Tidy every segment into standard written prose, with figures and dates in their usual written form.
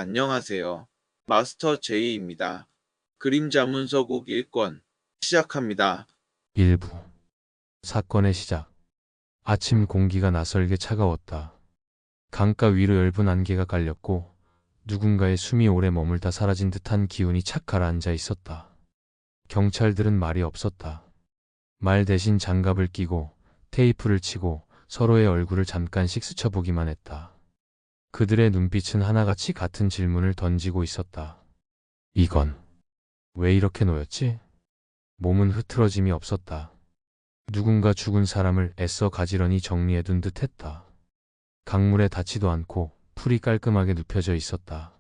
안녕하세요. 마스터 제이입니다. 그림자 문서국 1권 시작합니다. 일부 사건의 시작. 아침 공기가 낯설게 차가웠다. 강가 위로 엷은 안개가 깔렸고 누군가의 숨이 오래 머물다 사라진 듯한 기운이 착 가라앉아 있었다. 경찰들은 말이 없었다. 말 대신 장갑을 끼고 테이프를 치고 서로의 얼굴을 잠깐씩 스쳐보기만 했다. 그들의 눈빛은 하나같이 같은 질문을 던지고 있었다. 이건 왜 이렇게 놓였지? 몸은 흐트러짐이 없었다. 누군가 죽은 사람을 애써 가지런히 정리해둔 듯 했다. 강물에 닿지도 않고 풀이 깔끔하게 눕혀져 있었다.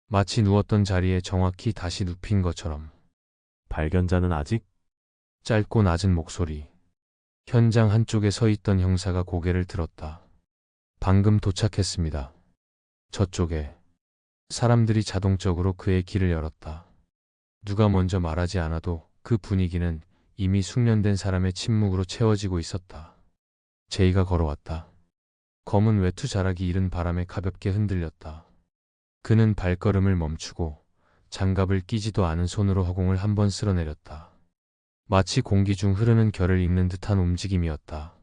마치 누웠던 자리에 정확히 다시 눕힌 것처럼. 발견자는 아직? 짧고 낮은 목소리. 현장 한쪽에 서 있던 형사가 고개를 들었다. 방금 도착했습니다. 저쪽에. 사람들이 자동적으로 그의 길을 열었다. 누가 먼저 말하지 않아도 그 분위기는 이미 숙련된 사람의 침묵으로 채워지고 있었다. 제이가 걸어왔다. 검은 외투 자락이 이른 바람에 가볍게 흔들렸다. 그는 발걸음을 멈추고 장갑을 끼지도 않은 손으로 허공을 한번 쓸어내렸다. 마치 공기 중 흐르는 결을 읽는 듯한 움직임이었다.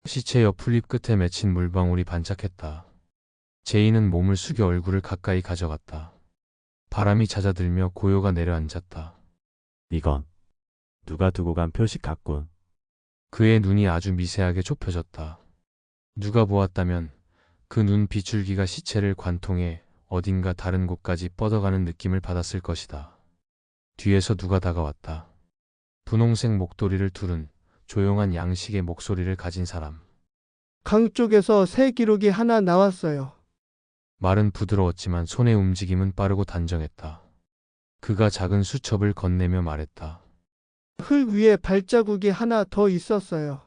시체 옆 풀잎 끝에 맺힌 물방울이 반짝했다. 제이는 몸을 숙여 얼굴을 가까이 가져갔다. 바람이 잦아들며 고요가 내려앉았다. 이건 누가 두고 간 표식 같군. 그의 눈이 아주 미세하게 좁혀졌다. 누가 보았다면 그 눈 비출기가 시체를 관통해 어딘가 다른 곳까지 뻗어가는 느낌을 받았을 것이다. 뒤에서 누가 다가왔다. 분홍색 목도리를 두른 조용한 양식의 목소리를 가진 사람. 강 쪽에서 새 기록이 하나 나왔어요. 말은 부드러웠지만 손의 움직임은 빠르고 단정했다. 그가 작은 수첩을 건네며 말했다. 흙 위에 발자국이 하나 더 있었어요.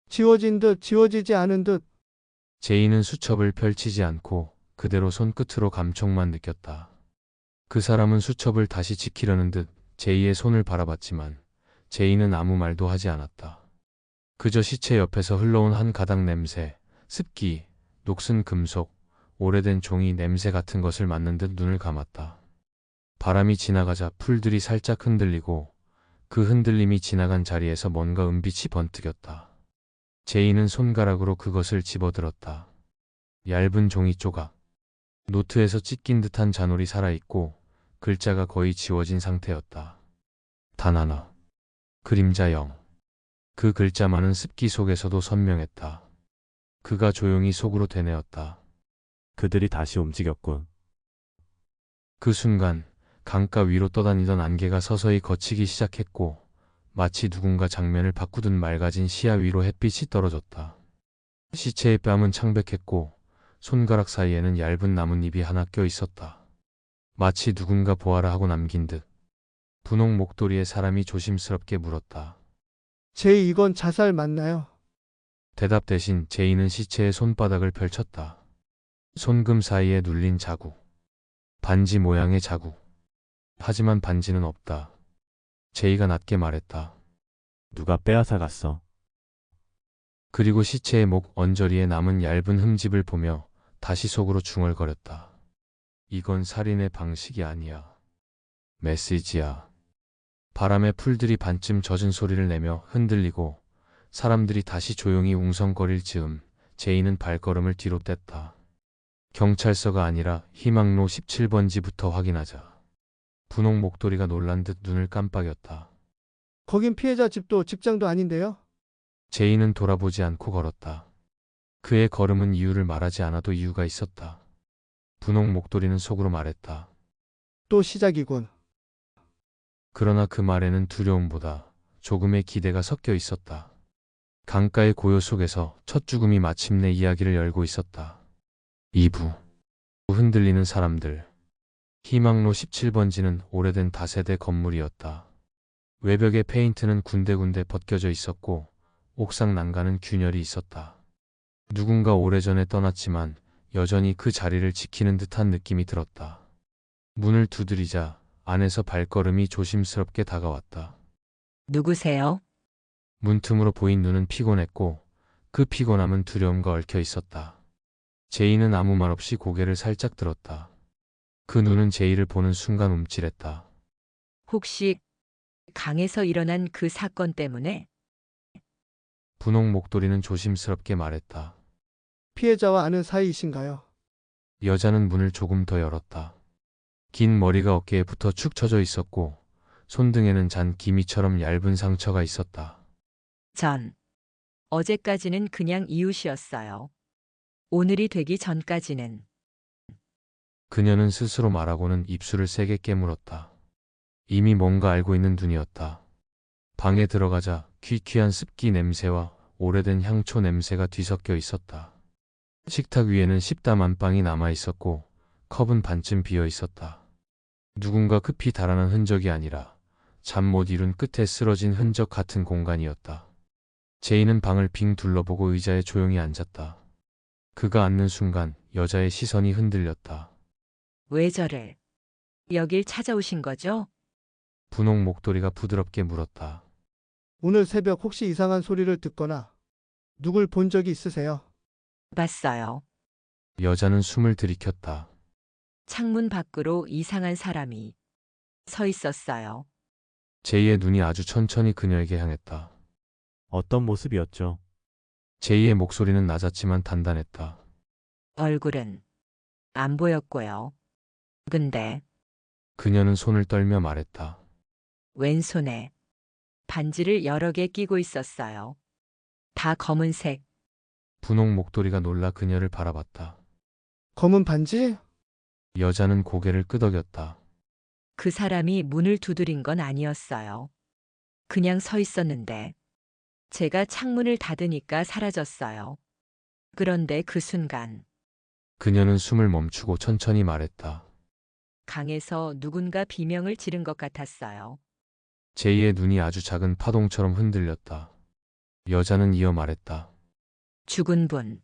지워진 듯 지워지지 않은 듯. 제이는 수첩을 펼치지 않고 그대로 손끝으로 감촉만 느꼈다. 그 사람은 수첩을 다시 지키려는 듯 제이의 손을 바라봤지만 제이는 아무 말도 하지 않았다. 그저 시체 옆에서 흘러온 한 가닥 냄새, 습기, 녹슨 금속, 오래된 종이 냄새 같은 것을 맡는 듯 눈을 감았다. 바람이 지나가자 풀들이 살짝 흔들리고 그 흔들림이 지나간 자리에서 뭔가 은빛이 번뜩였다. 제이는 손가락으로 그것을 집어들었다. 얇은 종이 조각. 노트에서 찢긴 듯한 잔올이 살아있고 글자가 거의 지워진 상태였다. 단 하나. 그림자 0. 그 글자만은 습기 속에서도 선명했다. 그가 조용히 속으로 되뇌었다. 그들이 다시 움직였군. 그 순간 강가 위로 떠다니던 안개가 서서히 걷히기 시작했고 마치 누군가 장면을 바꾸듯 맑아진 시야 위로 햇빛이 떨어졌다. 시체의 뺨은 창백했고 손가락 사이에는 얇은 나뭇잎이 하나 껴 있었다. 마치 누군가 보아라 하고 남긴 듯. 분홍 목도리의 사람이 조심스럽게 물었다. 제 이건 자살 맞나요? 대답 대신 제이는 시체의 손바닥을 펼쳤다. 손금 사이에 눌린 자국. 반지 모양의 자국. 하지만 반지는 없다. 제이가 낮게 말했다. 누가 빼앗아 갔어. 그리고 시체의 목 언저리에 남은 얇은 흠집을 보며 다시 속으로 중얼거렸다. 이건 살인의 방식이 아니야. 메시지야. 바람에 풀들이 반쯤 젖은 소리를 내며 흔들리고 사람들이 다시 조용히 웅성거릴 즈음 제이는 발걸음을 뒤로 뗐다. 경찰서가 아니라 희망로 17번지부터 확인하자. 분홍 목도리가 놀란 듯 눈을 깜빡였다. 거긴 피해자 집도 직장도 아닌데요? 제이는 돌아보지 않고 걸었다. 그의 걸음은 이유를 말하지 않아도 이유가 있었다. 분홍 목도리는 속으로 말했다. 또 시작이군. 그러나 그 말에는 두려움보다 조금의 기대가 섞여 있었다. 강가의 고요 속에서 첫 죽음이 마침내 이야기를 열고 있었다. 2부. 흔들리는 사람들. 희망로 17번지는 오래된 다세대 건물이었다. 외벽의 페인트는 군데군데 벗겨져 있었고 옥상 난간은 균열이 있었다. 누군가 오래전에 떠났지만 여전히 그 자리를 지키는 듯한 느낌이 들었다. 문을 두드리자 안에서 발걸음이 조심스럽게 다가왔다. 누구세요? 문틈으로 보인 눈은 피곤했고 그 피곤함은 두려움과 얽혀 있었다. 제이는 아무 말 없이 고개를 살짝 들었다. 그 눈은 제이를 보는 순간 움찔했다. 혹시 강에서 일어난 그 사건 때문에? 분홍 목도리는 조심스럽게 말했다. 피해자와 아는 사이이신가요? 여자는 문을 조금 더 열었다. 긴 머리가 어깨에 붙어 축 처져 있었고 손등에는 잔 기미처럼 얇은 상처가 있었다. 어제까지는 그냥 이웃이었어요. 오늘이 되기 전까지는. 그녀는 스스로 말하고는 입술을 세게 깨물었다. 이미 뭔가 알고 있는 눈이었다. 방에 들어가자 퀴퀴한 습기 냄새와 오래된 향초 냄새가 뒤섞여 있었다. 식탁 위에는 십담 안방이 남아 있었고 컵은 반쯤 비어 있었다. 누군가 급히 달아난 흔적이 아니라 잠 못 이룬 끝에 쓰러진 흔적 같은 공간이었다. 제이는 방을 빙 둘러보고 의자에 조용히 앉았다. 그가 앉는 순간 여자의 시선이 흔들렸다. 왜 저를 여길 찾아오신 거죠? 분홍 목도리가 부드럽게 물었다. 오늘 새벽 혹시 이상한 소리를 듣거나 누굴 본 적이 있으세요? 봤어요. 여자는 숨을 들이켰다. 창문 밖으로 이상한 사람이 서 있었어요. 제이의 눈이 아주 천천히 그녀에게 향했다. 어떤 모습이었죠? 제이의 목소리는 낮았지만 단단했다. 얼굴은 안 보였고요. 근데 그녀는 손을 떨며 말했다. 왼손에 반지를 여러 개 끼고 있었어요. 다 검은색. 분홍 목도리가 놀라 그녀를 바라봤다. 검은 반지? 여자는 고개를 끄덕였다. 그 사람이 문을 두드린 건 아니었어요. 그냥 서 있었는데 제가 창문을 닫으니까 사라졌어요. 그런데 그 순간 그녀는 숨을 멈추고 천천히 말했다. 강에서 누군가 비명을 지른 것 같았어요. 제이의 눈이 아주 작은 파동처럼 흔들렸다. 여자는 이어 말했다. 죽은 분.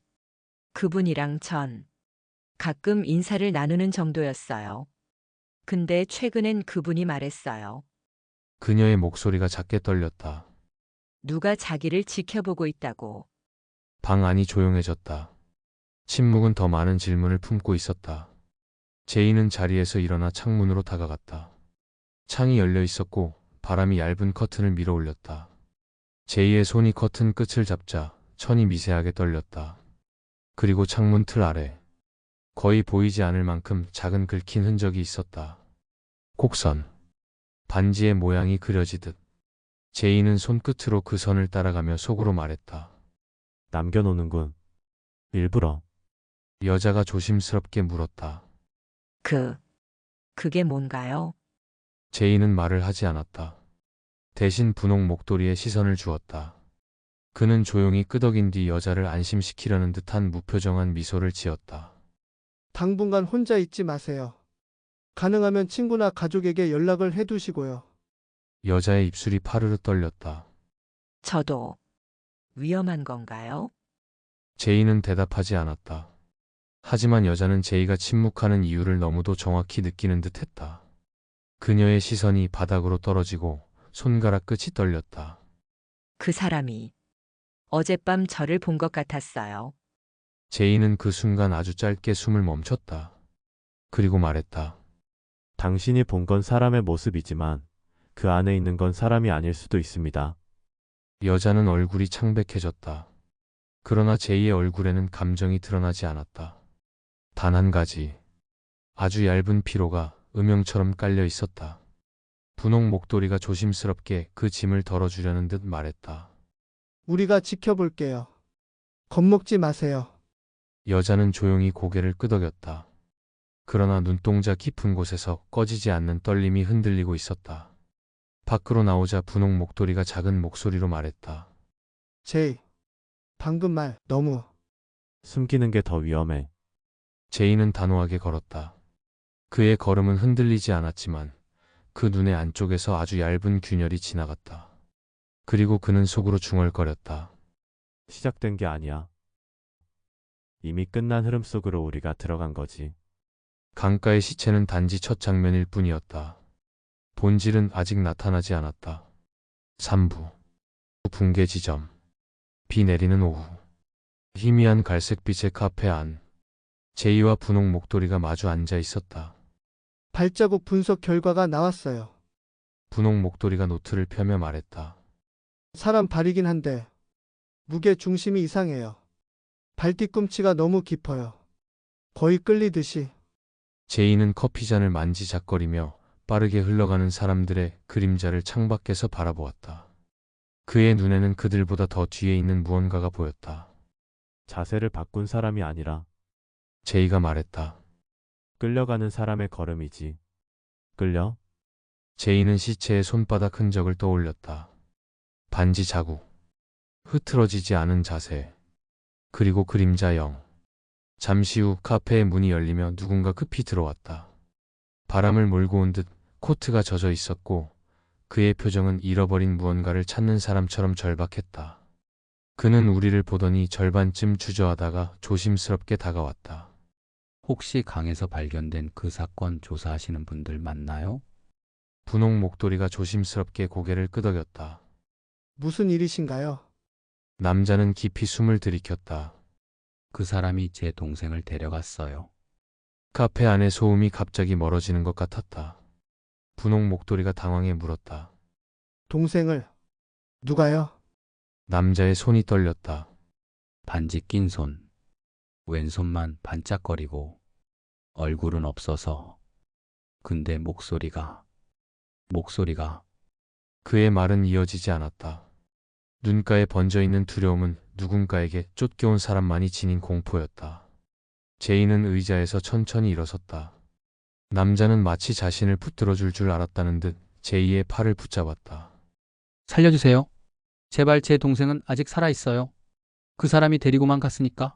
그분이랑 전 가끔 인사를 나누는 정도였어요. 근데 최근엔 그분이 말했어요. 그녀의 목소리가 작게 떨렸다. 누가 자기를 지켜보고 있다고. 방 안이 조용해졌다. 침묵은 더 많은 질문을 품고 있었다. 제이는 자리에서 일어나 창문으로 다가갔다. 창이 열려 있었고 바람이 얇은 커튼을 밀어 올렸다. 제이의 손이 커튼 끝을 잡자 천이 미세하게 떨렸다. 그리고 창문 틀 아래 거의 보이지 않을 만큼 작은 긁힌 흔적이 있었다. 곡선. 반지의 모양이 그려지듯. 제이는 손끝으로 그 선을 따라가며 속으로 말했다. 남겨놓는군. 일부러. 여자가 조심스럽게 물었다. 그게 뭔가요? 제이는 말을 하지 않았다. 대신 분홍 목도리에 시선을 주었다. 그는 조용히 끄덕인 뒤 여자를 안심시키려는 듯한 무표정한 미소를 지었다. 당분간 혼자 있지 마세요. 가능하면 친구나 가족에게 연락을 해두시고요. 여자의 입술이 파르르 떨렸다. 저도 위험한 건가요? 제이는 대답하지 않았다. 하지만 여자는 제이가 침묵하는 이유를 너무도 정확히 느끼는 듯 했다. 그녀의 시선이 바닥으로 떨어지고 손가락 끝이 떨렸다. 그 사람이 어젯밤 저를 본 것 같았어요. 제이는 그 순간 아주 짧게 숨을 멈췄다. 그리고 말했다. 당신이 본 건 사람의 모습이지만 그 안에 있는 건 사람이 아닐 수도 있습니다. 여자는 얼굴이 창백해졌다. 그러나 제이의 얼굴에는 감정이 드러나지 않았다. 단 한 가지. 아주 얇은 피로가 음영처럼 깔려 있었다. 분홍 목도리가 조심스럽게 그 짐을 덜어주려는 듯 말했다. 우리가 지켜볼게요. 겁먹지 마세요. 여자는 조용히 고개를 끄덕였다. 그러나 눈동자 깊은 곳에서 꺼지지 않는 떨림이 흔들리고 있었다. 밖으로 나오자 분홍 목도리가 작은 목소리로 말했다. 제이, 방금 말 너무. 숨기는 게 더 위험해. 제이는 단호하게 걸었다. 그의 걸음은 흔들리지 않았지만 그 눈의 안쪽에서 아주 얇은 균열이 지나갔다. 그리고 그는 속으로 중얼거렸다. 시작된 게 아니야. 이미 끝난 흐름 속으로 우리가 들어간 거지. 강가의 시체는 단지 첫 장면일 뿐이었다. 본질은 아직 나타나지 않았다. 3부. 붕괴 지점. 비 내리는 오후. 희미한 갈색빛의 카페 안. 제이와 분홍 목도리가 마주 앉아 있었다. 발자국 분석 결과가 나왔어요. 분홍 목도리가 노트를 펴며 말했다. 사람 발이긴 한데 무게 중심이 이상해요. 발 뒤꿈치가 너무 깊어요. 거의 끌리듯이. 제이는 커피잔을 만지작거리며 빠르게 흘러가는 사람들의 그림자를 창밖에서 바라보았다. 그의 눈에는 그들보다 더 뒤에 있는 무언가가 보였다. 자세를 바꾼 사람이 아니라 제이가 말했다. 끌려가는 사람의 걸음이지. 끌려? 제이는 시체의 손바닥 흔적을 떠올렸다. 반지 자국, 흐트러지지 않은 자세, 그리고 그림자 0. 잠시 후 카페의 문이 열리며 누군가 급히 들어왔다. 바람을 몰고 온 듯 코트가 젖어 있었고 그의 표정은 잃어버린 무언가를 찾는 사람처럼 절박했다. 그는 우리를 보더니 절반쯤 주저하다가 조심스럽게 다가왔다. 혹시 강에서 발견된 그 사건 조사하시는 분들 맞나요? 분홍 목도리가 조심스럽게 고개를 끄덕였다. 무슨 일이신가요? 남자는 깊이 숨을 들이켰다. 그 사람이 제 동생을 데려갔어요. 카페 안의 소음이 갑자기 멀어지는 것 같았다. 분홍 목도리가 당황해 물었다. 동생을. 누가요? 남자의 손이 떨렸다. 반지 낀 손. 왼손만 반짝거리고 얼굴은 없어서. 근데 목소리가. 그의 말은 이어지지 않았다. 눈가에 번져있는 두려움은 누군가에게 쫓겨온 사람만이 지닌 공포였다. 제이는 의자에서 천천히 일어섰다. 남자는 마치 자신을 붙들어줄 줄 알았다는 듯 제이의 팔을 붙잡았다. 살려주세요. 제발 제 동생은 아직 살아있어요. 그 사람이 데리고만 갔으니까.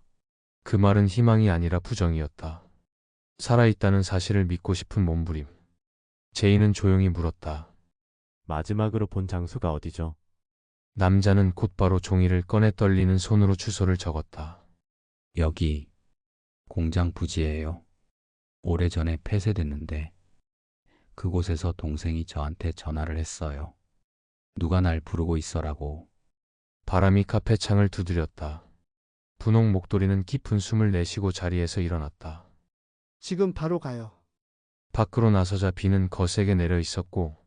그 말은 희망이 아니라 부정이었다. 살아있다는 사실을 믿고 싶은 몸부림. 제이는 조용히 물었다. 마지막으로 본 장소가 어디죠? 남자는 곧바로 종이를 꺼내 떨리는 손으로 주소를 적었다. 여기 공장 부지예요. 오래전에 폐쇄됐는데 그곳에서 동생이 저한테 전화를 했어요. 누가 날 부르고 있어라고. 바람이 카페 창을 두드렸다. 분홍 목도리는 깊은 숨을 내쉬고 자리에서 일어났다. 지금 바로 가요. 밖으로 나서자 비는 거세게 내려 있었고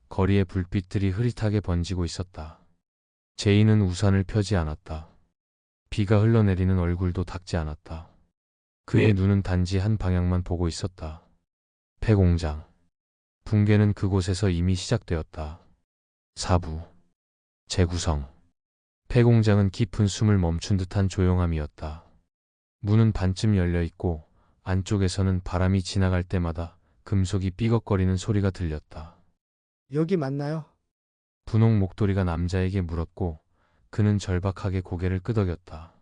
거리의 불빛들이 흐릿하게 번지고 있었다. 제이는 우산을 펴지 않았다. 비가 흘러내리는 얼굴도 닦지 않았다. 그의 눈은 단지 한 방향만 보고 있었다. 폐공장. 붕괴는 그곳에서 이미 시작되었다. 사부. 재구성. 폐공장은 깊은 숨을 멈춘 듯한 조용함이었다. 문은 반쯤 열려 있고 안쪽에서는 바람이 지나갈 때마다 금속이 삐걱거리는 소리가 들렸다. 여기 맞나요? 분홍 목도리가 남자에게 물었고 그는 절박하게 고개를 끄덕였다.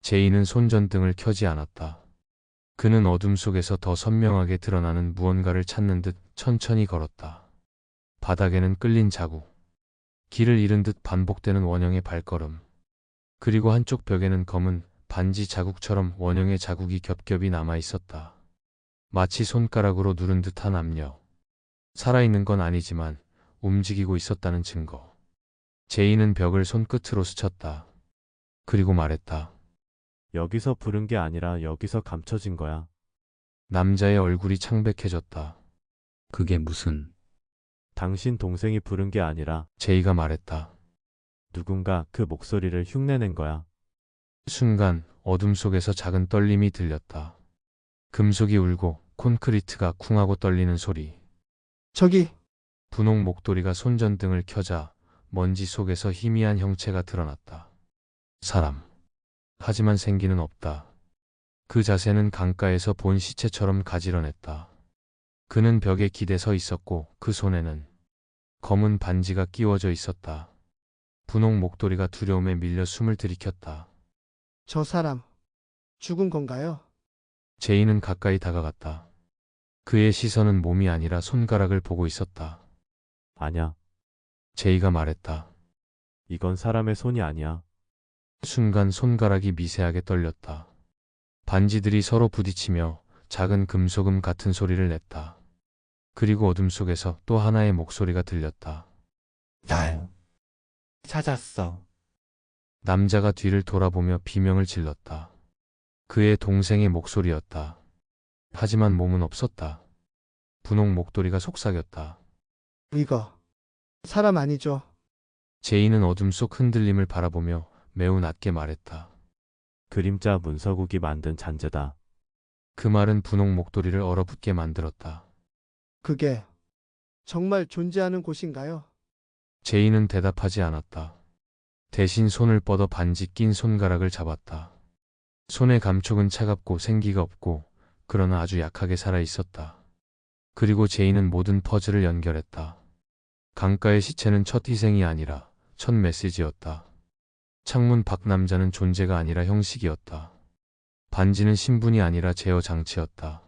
제이는 손전등을 켜지 않았다. 그는 어둠 속에서 더 선명하게 드러나는 무언가를 찾는 듯 천천히 걸었다. 바닥에는 끌린 자국. 길을 잃은 듯 반복되는 원형의 발걸음. 그리고 한쪽 벽에는 검은 반지 자국처럼 원형의 자국이 겹겹이 남아 있었다. 마치 손가락으로 누른 듯한 압력. 살아있는 건 아니지만 움직이고 있었다는 증거. 제이는 벽을 손끝으로 스쳤다. 그리고 말했다. 여기서 부른 게 아니라 여기서 감춰진 거야. 남자의 얼굴이 창백해졌다. 그게 무슨. 당신 동생이 부른 게 아니라 제이가 말했다. 누군가 그 목소리를 흉내낸 거야. 순간 어둠 속에서 작은 떨림이 들렸다. 금속이 울고 콘크리트가 쿵하고 떨리는 소리. 저기. 분홍 목도리가 손전등을 켜자 먼지 속에서 희미한 형체가 드러났다. 사람. 하지만 생기는 없다. 그 자세는 강가에서 본 시체처럼 가지런했다. 그는 벽에 기대 서 있었고 그 손에는 검은 반지가 끼워져 있었다. 분홍 목도리가 두려움에 밀려 숨을 들이켰다. 저 사람. 죽은 건가요? 제이는 가까이 다가갔다. 그의 시선은 몸이 아니라 손가락을 보고 있었다. 아냐, 제이가 말했다. 이건 사람의 손이 아니야. 순간 손가락이 미세하게 떨렸다. 반지들이 서로 부딪히며 작은 금소금 같은 소리를 냈다. 그리고 어둠 속에서 또 하나의 목소리가 들렸다. 날 찾았어. 남자가 뒤를 돌아보며 비명을 질렀다. 그의 동생의 목소리였다. 하지만 몸은 없었다. 분홍 목도리가 속삭였다. 이거 사람 아니죠? 제이는 어둠 속 흔들림을 바라보며 매우 낮게 말했다. 그림자 문서국이 만든 잔재다. 그 말은 분홍 목도리를 얼어붙게 만들었다. 그게 정말 존재하는 곳인가요? 제이는 대답하지 않았다. 대신 손을 뻗어 반지 낀 손가락을 잡았다. 손의 감촉은 차갑고 생기가 없고 그러나 아주 약하게 살아 있었다. 그리고 제이는 모든 퍼즐을 연결했다. 강가의 시체는 첫 희생이 아니라 첫 메시지였다. 창문 밖 남자는 존재가 아니라 형식이었다. 반지는 신분이 아니라 제어 장치였다.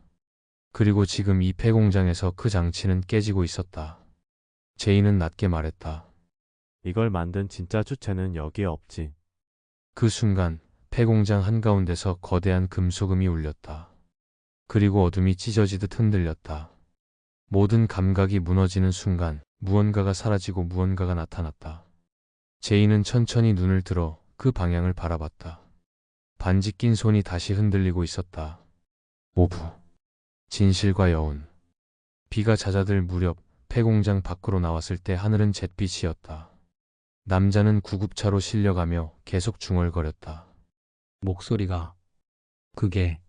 그리고 지금 이 폐공장에서 그 장치는 깨지고 있었다. 제이는 낮게 말했다. 이걸 만든 진짜 주체는 여기에 없지. 그 순간 폐공장 한가운데서 거대한 금속음이 울렸다. 그리고 어둠이 찢어지듯 흔들렸다. 모든 감각이 무너지는 순간 무언가가 사라지고 무언가가 나타났다. 제이는 천천히 눈을 들어 그 방향을 바라봤다. 반지 낀 손이 다시 흔들리고 있었다. 오부. 진실과 여운. 비가 잦아들 무렵 폐공장 밖으로 나왔을 때 하늘은 잿빛이었다. 남자는 구급차로 실려가며 계속 중얼거렸다. 목소리가 그게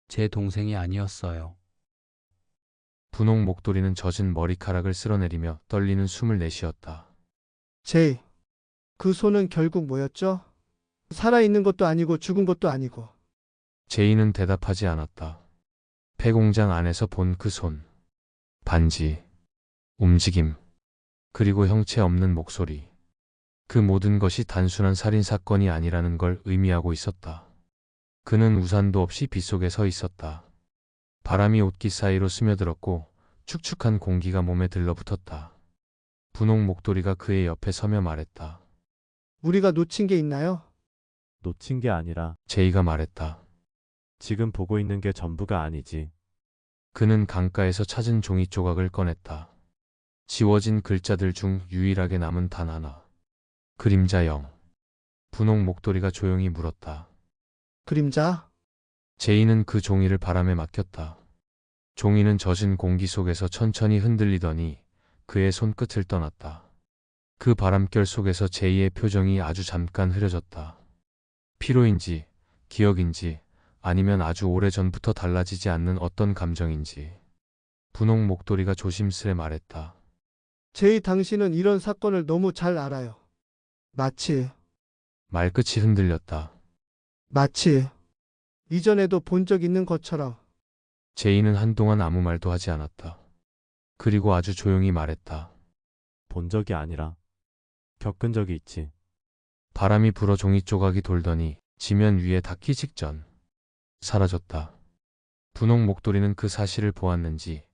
제 동생이 아니었어요. 분홍 목도리는 젖은 머리카락을 쓸어내리며 떨리는 숨을 내쉬었다. 제이, 그 손은 결국 뭐였죠? 살아있는 것도 아니고 죽은 것도 아니고. 제이는 대답하지 않았다. 폐공장 안에서 본 그 손, 반지, 움직임, 그리고 형체 없는 목소리. 그 모든 것이 단순한 살인 사건이 아니라는 걸 의미하고 있었다. 그는 우산도 없이 빗속에 서 있었다. 바람이 옷깃 사이로 스며들었고 축축한 공기가 몸에 들러붙었다. 분홍 목도리가 그의 옆에 서며 말했다. 우리가 놓친 게 있나요? 놓친 게 아니라 제이가 말했다. 지금 보고 있는 게 전부가 아니지. 그는 강가에서 찾은 종이 조각을 꺼냈다. 지워진 글자들 중 유일하게 남은 단 하나. 그림자 0. 분홍 목도리가 조용히 물었다. 그림자? 제이는 그 종이를 바람에 맡겼다. 종이는 젖은 공기 속에서 천천히 흔들리더니 그의 손끝을 떠났다. 그 바람결 속에서 제이의 표정이 아주 잠깐 흐려졌다. 피로인지, 기억인지, 아니면 아주 오래전부터 달라지지 않는 어떤 감정인지. 분홍 목도리가 조심스레 말했다. 제이, 당신은 이런 사건을 너무 잘 알아요. 마치 말끝이 흔들렸다. 이전에도 본 적 있는 것처럼. 제이는 한동안 아무 말도 하지 않았다. 그리고 아주 조용히 말했다. 본 적이 아니라 겪은 적이 있지. 바람이 불어 종이 조각이 돌더니 지면 위에 닿기 직전 사라졌다. 분홍 목도리는 그 사실을 보았는지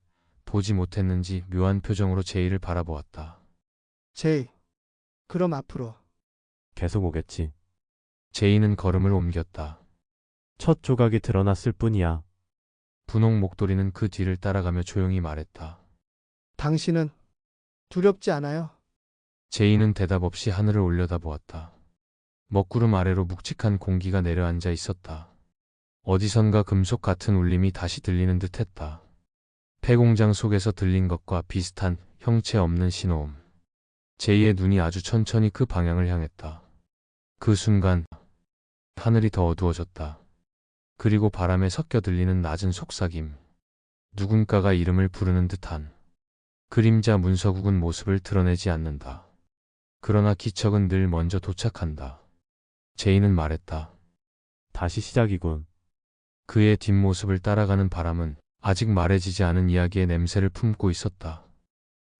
보지 못했는지 묘한 표정으로 제이를 바라보았다. 제이, 그럼 앞으로. 계속 오겠지. 제이는 걸음을 옮겼다. 첫 조각이 드러났을 뿐이야. 분홍 목도리는 그 뒤를 따라가며 조용히 말했다. 당신은 두렵지 않아요? 제이는 대답 없이 하늘을 올려다보았다. 먹구름 아래로 묵직한 공기가 내려앉아 있었다. 어디선가 금속 같은 울림이 다시 들리는 듯했다. 폐공장 속에서 들린 것과 비슷한 형체 없는 신호음. 제이의 눈이 아주 천천히 그 방향을 향했다. 그 순간 하늘이 더 어두워졌다. 그리고 바람에 섞여 들리는 낮은 속삭임. 누군가가 이름을 부르는 듯한. 그림자 문서국은 모습을 드러내지 않는다. 그러나 기척은 늘 먼저 도착한다. 제이는 말했다. 다시 시작이군. 그의 뒷모습을 따라가는 바람은 아직 말해지지 않은 이야기의 냄새를 품고 있었다.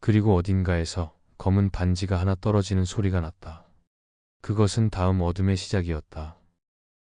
그리고 어딘가에서 검은 반지가 하나 떨어지는 소리가 났다. 그것은 다음 어둠의 시작이었다.